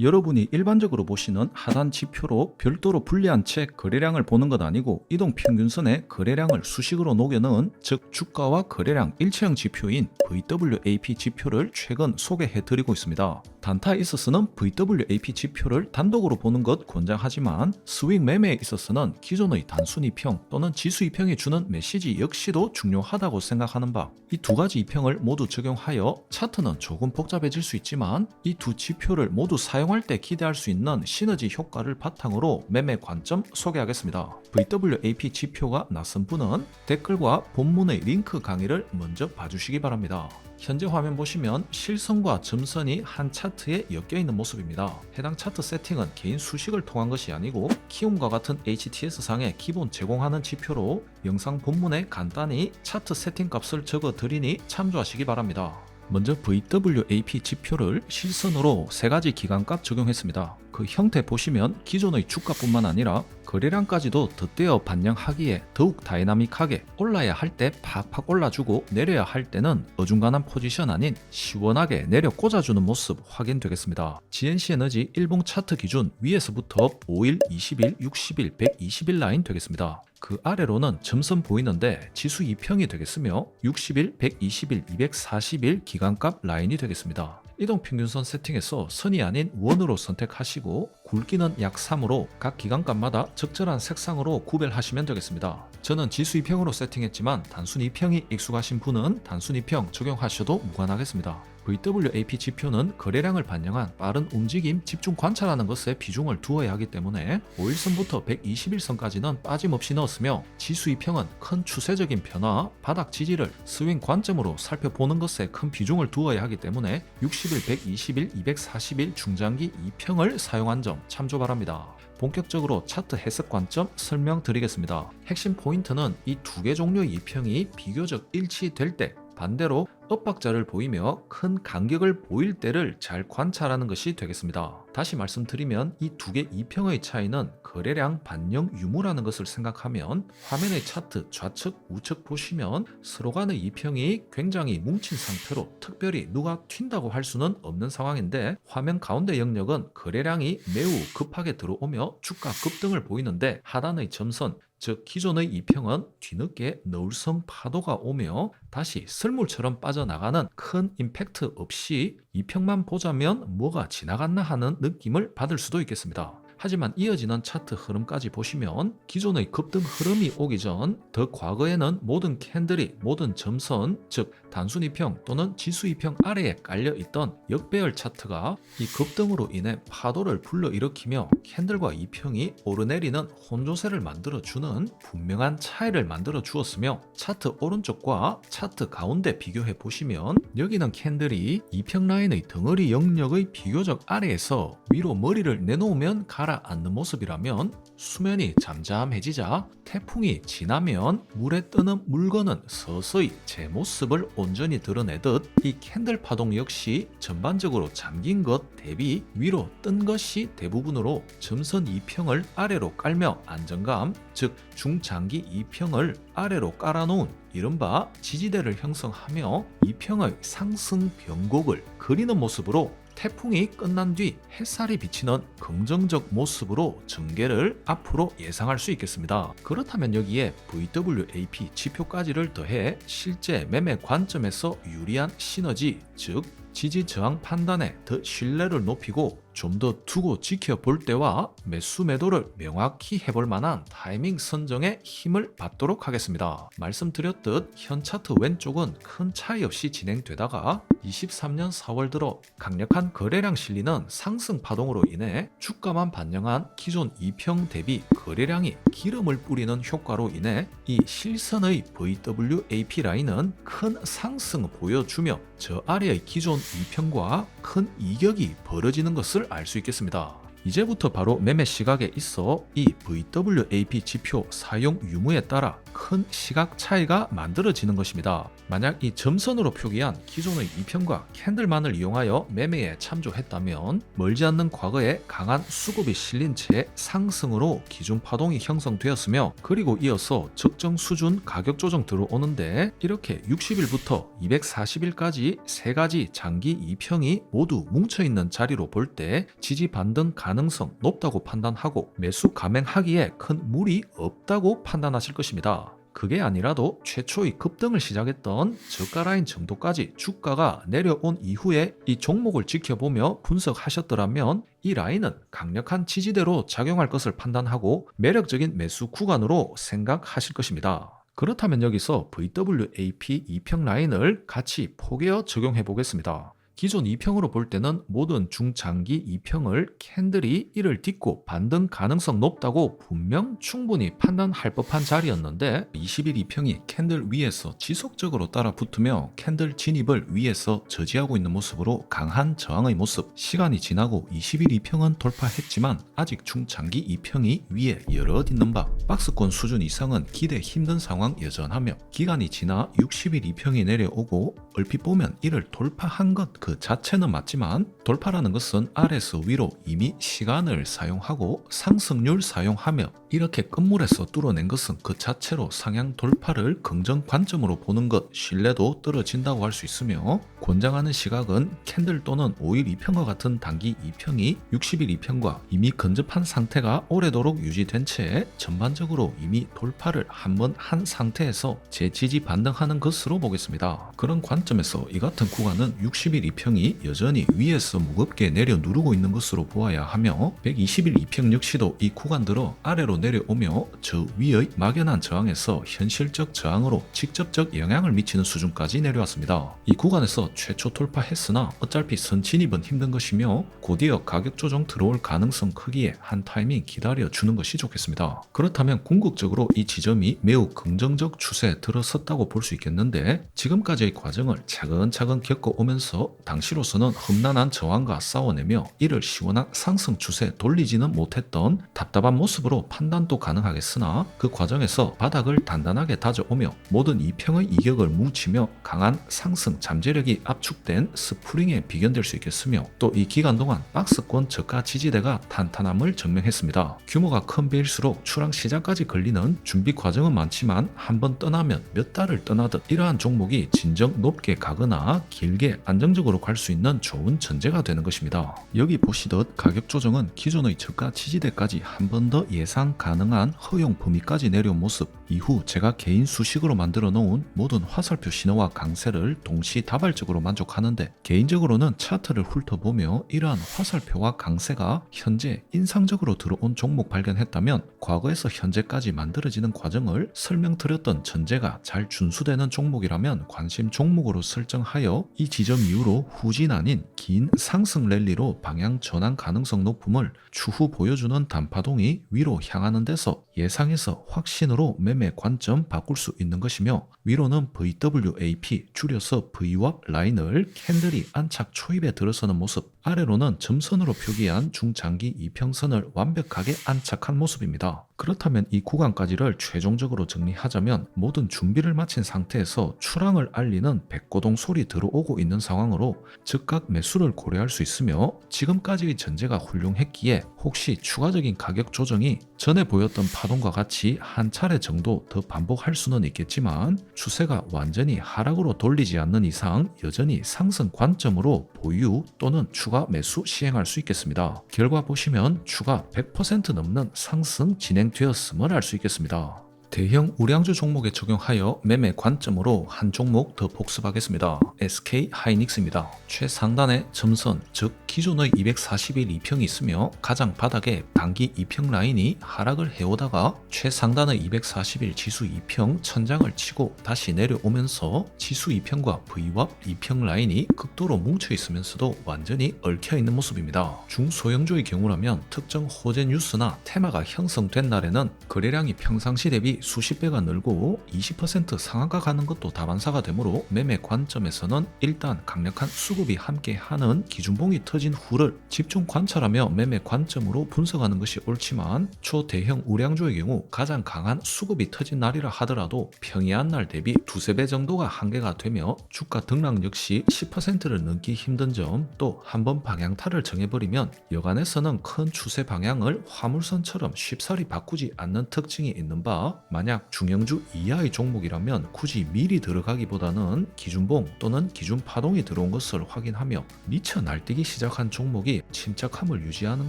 여러분이 일반적으로 보시는 하단 지표로 별도로 분리한 채 거래량을 보는 것 아니고 이동평균선의 거래량을 수식으로 녹여넣은, 즉 주가와 거래량 일체형 지표인 VWAP 지표를 최근 소개해드리고 있습니다. 단타에 있어서는 VWAP 지표를 단독으로 보는 것 권장하지만 스윙 매매에 있어서는 기존의 단순 이평 또는 지수 이평이 주는 메시지 역시도 중요하다고 생각하는 바, 이 두 가지 이평을 모두 적용하여 차트는 조금 복잡해질 수 있지만 이 두 지표를 모두 사용할 때 기대할 수 있는 시너지 효과를 바탕으로 매매 관점 소개하겠습니다. VWAP 지표가 낯선 분은 댓글과 본문의 링크 강의를 먼저 봐주시기 바랍니다. 현재 화면 보시면 실선과 점선이 한 차트에 엮여 있는 모습입니다. 해당 차트 세팅은 개인 수식을 통한 것이 아니고 키움과 같은 HTS상에 기본 제공하는 지표로 영상 본문에 간단히 차트 세팅 값을 적어 드리니 참조하시기 바랍니다. 먼저 VWAP 지표를 실선으로 3가지 기간값 적용했습니다. 그 형태 보시면 기존의 주가뿐만 아니라 거래량까지도 덧대어 반영하기에 더욱 다이나믹하게 올라야 할 때 팍팍 올라주고 내려야 할 때는 어중간한 포지션 아닌 시원하게 내려 꽂아주는 모습 확인되겠습니다. GNC 에너지 일봉 차트 기준 위에서부터 5일, 20일, 60일, 120일 라인 되겠습니다. 그 아래로는 점선 보이는데 지수 2평이 되겠으며 60일, 120일, 240일 기간값 라인이 되겠습니다. 이동평균선 세팅에서 선이 아닌 원으로 선택하시고 굵기는 약 3으로 각 기간값마다 적절한 색상으로 구별하시면 되겠습니다. 저는 지수 2평으로 세팅했지만 단순 2평이 익숙하신 분은 단순 2평 적용하셔도 무관하겠습니다. VWAP 지표는 거래량을 반영한 빠른 움직임, 집중 관찰하는 것에 비중을 두어야 하기 때문에 5일선부터 120일선까지는 빠짐없이 넣었으며 지수 2평은 큰 추세적인 변화, 바닥 지지를 스윙 관점으로 살펴보는 것에 큰 비중을 두어야 하기 때문에 60일, 120일, 240일 중장기 2평을 사용한 점 참조 바랍니다. 본격적으로 차트 해석 관점 설명드리겠습니다. 핵심 포인트는 이 두 개 종류의 2평이 비교적 일치될 때, 반대로 엇박자를 보이며 큰 간격을 보일 때를 잘 관찰하는 것이 되겠습니다. 다시 말씀드리면 이 두 개 2평의 차이는 거래량 반영 유무라는 것을 생각하면 화면의 차트 좌측 우측 보시면 서로 간의 2평이 굉장히 뭉친 상태로 특별히 누가 튄다고 할 수는 없는 상황인데, 화면 가운데 영역은 거래량이 매우 급하게 들어오며 주가 급등을 보이는데 하단의 점선, 즉 기존의 2평은 뒤늦게 너울성 파도가 오며 다시 슬물처럼 빠져나가는 큰 임팩트 없이 2평만 보자면 뭐가 지나갔나 하는 느낌을 받을 수도 있겠습니다. 하지만 이어지는 차트 흐름까지 보시면 기존의 급등 흐름이 오기 전 더 과거에는 모든 캔들이 모든 점선, 즉 단순 2평 또는 지수 2평 아래에 깔려있던 역배열 차트가 이 급등으로 인해 파도를 불러일으키며 캔들과 2평이 오르내리는 혼조세를 만들어주는 분명한 차이를 만들어 주었으며, 차트 오른쪽과 차트 가운데 비교해 보시면 여기는 캔들이 2평 라인의 덩어리 영역의 비교적 아래에서 위로 머리를 내놓으면 가라앉는 모습이라면, 수면이 잠잠해지자 태풍이 지나면 물에 뜨는 물건은 서서히 제 모습을 온전히 드러내듯 이 캔들 파동 역시 전반적으로 잠긴 것 대비 위로 뜬 것이 대부분으로 점선 2평을 아래로 깔며 안정감, 즉 중장기 2평을 아래로 깔아놓은 이른바 지지대를 형성하며 2평의 상승 변곡을 그리는 모습으로 태풍이 끝난 뒤 햇살이 비치는 긍정적 모습으로 전개를 앞으로 예상할 수 있겠습니다. 그렇다면 여기에 VWAP 지표까지를 더해 실제 매매 관점에서 유리한 시너지, 즉 지지 저항 판단에 더 신뢰를 높이고 좀 더 두고 지켜볼 때와 매수 매도를 명확히 해볼 만한 타이밍 선정에 힘을 받도록 하겠습니다. 말씀드렸듯 현 차트 왼쪽은 큰 차이 없이 진행되다가 23년 4월 들어 강력한 거래량 실리는 상승 파동으로 인해 주가만 반영한 기존 2평 대비 거래량이 기름을 뿌리는 효과로 인해 이 실선의 VWAP 라인은 큰 상승을 보여주며 저 아래의 기존 2평과 큰 이격이 벌어지는 것을 알 수 있겠습니다. 이제부터 바로 매매 시각에 있어 이 VWAP 지표 사용 유무에 따라 큰 시각 차이가 만들어지는 것입니다. 만약 이 점선으로 표기한 기존의 2평과 캔들만을 이용하여 매매에 참조했다면 멀지 않는 과거에 강한 수급이 실린 채 상승으로 기준 파동이 형성되었으며, 그리고 이어서 적정 수준 가격 조정 들어오는데, 이렇게 60일부터 240일까지 세 가지 장기 2평이 모두 뭉쳐있는 자리로 볼 때 지지 반등 가능성 높다고 판단하고 매수 감행하기에 큰 무리 없다고 판단하실 것입니다. 그게 아니라도 최초의 급등을 시작했던 저가 라인 정도까지 주가가 내려온 이후에 이 종목을 지켜보며 분석하셨더라면 이 라인은 강력한 지지대로 작용할 것을 판단하고 매력적인 매수 구간으로 생각하실 것입니다. 그렇다면 여기서 VWAP 2평 라인을 같이 포개어 적용해 보겠습니다. 기존 2평으로 볼 때는 모든 중장기 2평을 캔들이 이를 딛고 반등 가능성 높다고 분명 충분히 판단할 법한 자리였는데, 20일 2평이 캔들 위에서 지속적으로 따라 붙으며 캔들 진입을 위에서 저지하고 있는 모습으로 강한 저항의 모습. 시간이 지나고 20일 2평은 돌파했지만 아직 중장기 2평이 위에 여럿 있는 바, 박스권 수준 이상은 기대 힘든 상황 여전하며, 기간이 지나 60일 2평이 내려오고 얼핏 보면 이를 돌파한 것 그 자체는 맞지만, 돌파라는 것은 아래에서 위로 이미 시간을 사용하고 상승률 사용하며 이렇게 끝물에서 뚫어낸 것은 그 자체로 상향 돌파를 긍정 관점으로 보는 것, 신뢰도 떨어진다고 할 수 있으며, 권장하는 시각은 캔들 또는 5일 2평과 같은 단기 2평이 60일 2평과 이미 근접한 상태가 오래도록 유지된 채 전반적으로 이미 돌파를 한번 한 상태에서 재지지 반등하는 것으로 보겠습니다. 그런 관점에서 이 같은 구간은 60일 2평이 여전히 위에서 무겁게 내려 누르고 있는 것으로 보아야 하며, 120일 2평 역시도 이 구간 들어 아래로 내려오며 저 위의 막연한 저항에서 현실적 저항으로 직접적 영향을 미치는 수준까지 내려왔습니다. 이 구간에서 최초 돌파했으나 어차피 선 진입은 힘든 것이며 곧이어 가격 조정 들어올 가능성 크기에 한 타이밍 기다려 주는 것이 좋겠습니다. 그렇다면 궁극적으로 이 지점이 매우 긍정적 추세에 들어섰다고 볼 수 있겠는데, 지금까지의 과정을 차근차근 겪어오면서 당시로서는 험난한 저항과 싸워내며 이를 시원한 상승 추세에 돌리지는 못했던 답답한 모습으로 판단도 가능하겠으나, 그 과정에서 바닥을 단단하게 다져오며 모든 2평의 이격을 뭉치며 강한 상승 잠재력이 압축된 스프링에 비견될 수 있겠으며, 또 이 기간 동안 박스권 저가 지지대가 탄탄함을 증명했습니다. 규모가 큰 배일수록 출항 시작까지 걸리는 준비 과정은 많지만 한번 떠나면 몇 달을 떠나듯 이러한 종목이 진정 높게 가거나 길게 안정적으로 갈 수 있는 좋은 전제가 되는 것입니다. 여기 보시듯 가격 조정은 기존의 저가 지지대까지 한 번 더 예상 가능한 허용 범위까지 내려온 모습, 이후 제가 개인 수식으로 만들어 놓은 모든 화살표 신호와 강세를 동시다발적으로 만족하는데, 개인적으로는 차트를 훑어보며 이러한 화살표와 강세가 현재 인상적으로 들어온 종목 발견했다면 과거에서 현재까지 만들어지는 과정을 설명드렸던 전제가 잘 준수되는 종목이라면 관심 종목으로 설정하여 이 지점 이후로 후진 아닌 긴 상승 랠리로 방향 전환 가능성 높음을 추후 보여주는 단파동이 위로 향하는 데서 예상에서 확신으로 매매 관점 바꿀 수 있는 것이며, 위로는 VWAP 줄여서 VWAP 라인을 캔들이 안착 초입에 들어서는 모습, 아래로는 점선으로 표기한 중장기 이평선을 완벽하게 안착한 모습입니다. 그렇다면 이 구간까지를 최종적으로 정리하자면 모든 준비를 마친 상태에서 출항을 알리는 백고동 소리 들어오고 있는 상황으로 즉각 매수를 고려할 수 있으며, 지금까지의 전제가 훌륭했기에 혹시 추가적인 가격 조정이 전에 보였던 파동과 같이 한 차례 정도 더 반복할 수는 있겠지만, 추세가 완전히 하락으로 돌리지 않는 이상 여전히 상승 관점으로 보유 또는 추가 매수 시행할 수 있겠습니다. 결과 보시면 추가 100% 넘는 상승 진행되었음을 알 수 있겠습니다. 대형 우량주 종목에 적용하여 매매 관점으로 한 종목 더 복습하겠습니다. SK 하이닉스입니다. 최상단에 점선, 즉 기존의 240일 2평이 있으며 가장 바닥에 단기 2평 라인이 하락을 해오다가 최상단의 240일 지수 2평 천장을 치고 다시 내려오면서 지수 2평과 VWAP 2평 라인이 극도로 뭉쳐 있으면서도 완전히 얽혀 있는 모습입니다. 중소형주의 경우라면 특정 호재 뉴스나 테마가 형성된 날에는 거래량이 평상시 대비 수십 배가 늘고 20% 상한가 가는 것도 다반사가 되므로 매매 관점에서는 일단 강력한 수급이 함께하는 기준봉이 터진 후를 집중 관찰하며 매매 관점으로 분석하는 것이 옳지만 초대형 우량주의 경우 가장 강한 수급이 터진 날이라 하더라도 평이한 날 대비 두세 배 정도가 한계가 되며 주가 등락 역시 10%를 넘기 힘든 점, 또 한번 방향타를 정해버리면 여간에서는 큰 추세 방향을 화물선처럼 쉽사리 바꾸지 않는 특징이 있는 바, 만약 중형주 이하의 종목이라면 굳이 미리 들어가기보다는 기준봉 또는 기준파동이 들어온 것을 확인하며 미처 날뛰기 시작한 종목이 침착함을 유지하는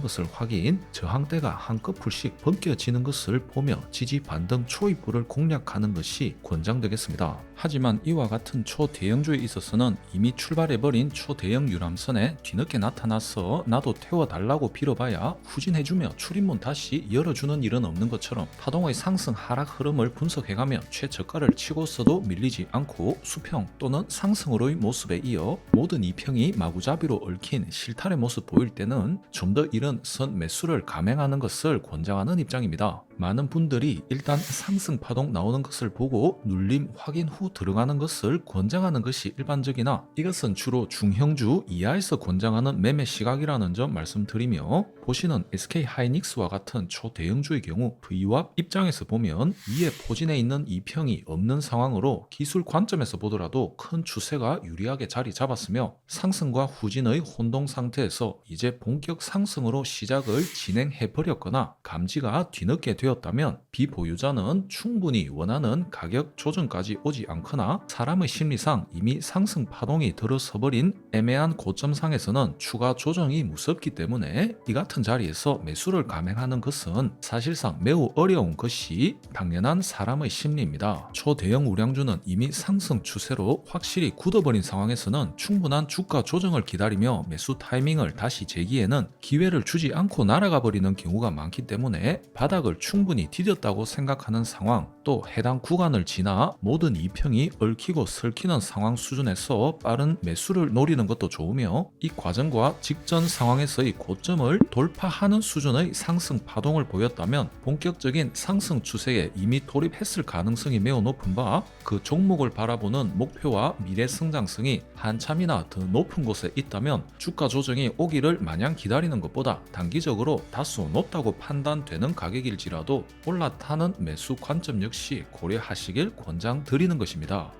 것을 확인, 저항대가 한꺼풀씩 벗겨지는 것을 보며 지지 반등 초입부를 공략하는 것이 권장되겠습니다. 하지만 이와 같은 초대형주에 있어서는 이미 출발해버린 초대형 유람선에 뒤늦게 나타나서 나도 태워달라고 빌어봐야 후진해주며 출입문 다시 열어주는 일은 없는 것처럼 파동의 상승 하락 흐름을 분석해가며 최저가를 치고서도 밀리지 않고 수평 또는 상승으로의 모습에 이어 모든 이평이 마구잡이로 얽힌 실타래 모습 보일 때는 좀 더 이른 선 매수를 감행하는 것을 권장하는 입장입니다. 많은 분들이 일단 상승 파동 나오는 것을 보고 눌림 확인 후 들어가는 것을 권장하는 것이 일반적이나 이것은 주로 중형주 이하에서 권장하는 매매 시각이라는 점 말씀드리며, 보시는 SK하이닉스와 같은 초대형주의 경우 VWAP 입장에서 보면 위에 포진해 있는 이평이 없는 상황으로 기술 관점에서 보더라도 큰 추세가 유리하게 자리 잡았으며 상승과 후진의 혼동 상태에서 이제 본격 상승으로 시작을 진행해 버렸거나 감지가 뒤늦게 되었다면 비보유자는 충분히 원하는 가격 조정까지 오지 않거나 사람의 심리상 이미 상승 파동이 들어서버린 애매한 고점상에서는 추가 조정이 무섭기 때문에 이 같은 자리에서 매수를 감행하는 것은 사실상 매우 어려운 것이 당연한 사람의 심리입니다. 초대형 우량주는 이미 상승 추세로 확실히 굳어버린 상황에서는 충분한 주가 조정을 기다리며 매수 타이밍을 다시 재기에는 기회를 주지 않고 날아가 버리는 경우가 많기 때문에 바닥을 충분히 디뎠다고 생각하는 상황, 또 해당 구간을 지나 모든 이평이 얽히고 설키는 상황 수준에서 빠른 매수를 노리는 것도 좋으며, 이 과정과 직전 상황에서의 고점을 돌파하는 수준의 상승 파동을 보였다면 본격적인 상승 추세에 이미 돌입했을 가능성이 매우 높은 바, 그 종목을 바라보는 목표와 미래 성장성이 한참이나 더 높은 곳에 있다면 주가 조정이 오기를 마냥 기다리는 것보다 단기적으로 다소 높다고 판단되는 가격일지라도 올라타는 매수 관점 역시 고려하시길 권장드리는 것입니다.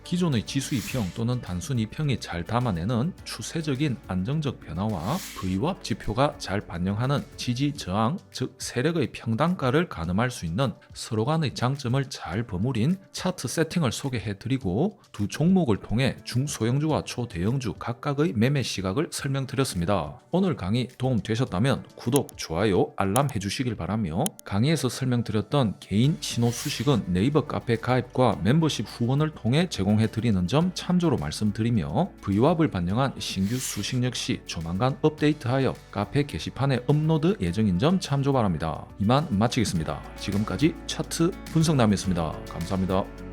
기존의 지수 이평 또는 단순 이평이 잘 담아내는 추세적인 안정적 변화와 VWAP 지표가 잘 반영하는 지지 저항, 즉 세력의 평단가를 가늠할 수 있는 서로 간의 장점을 잘 버무린 차트 세팅을 소개해드리고, 두 종목을 통해 중소형주와 초대형주 각각의 매매 시각을 설명드렸습니다. 오늘 강의 도움되셨다면 구독, 좋아요, 알람 해주시길 바라며, 강의에서 설명드렸던 개인 신호 수식은 네이버 카페 가입과 멤버십 후원을 통해 제공해드리는 점 참조로 말씀드리며, VWAP을 반영한 신규 수식 역시 조만간 업데이트하여 카페 게시판에 업로드 예정인 점 참조 바랍니다. 이만 마치겠습니다. 지금까지 차트 분석남이었습니다. 감사합니다.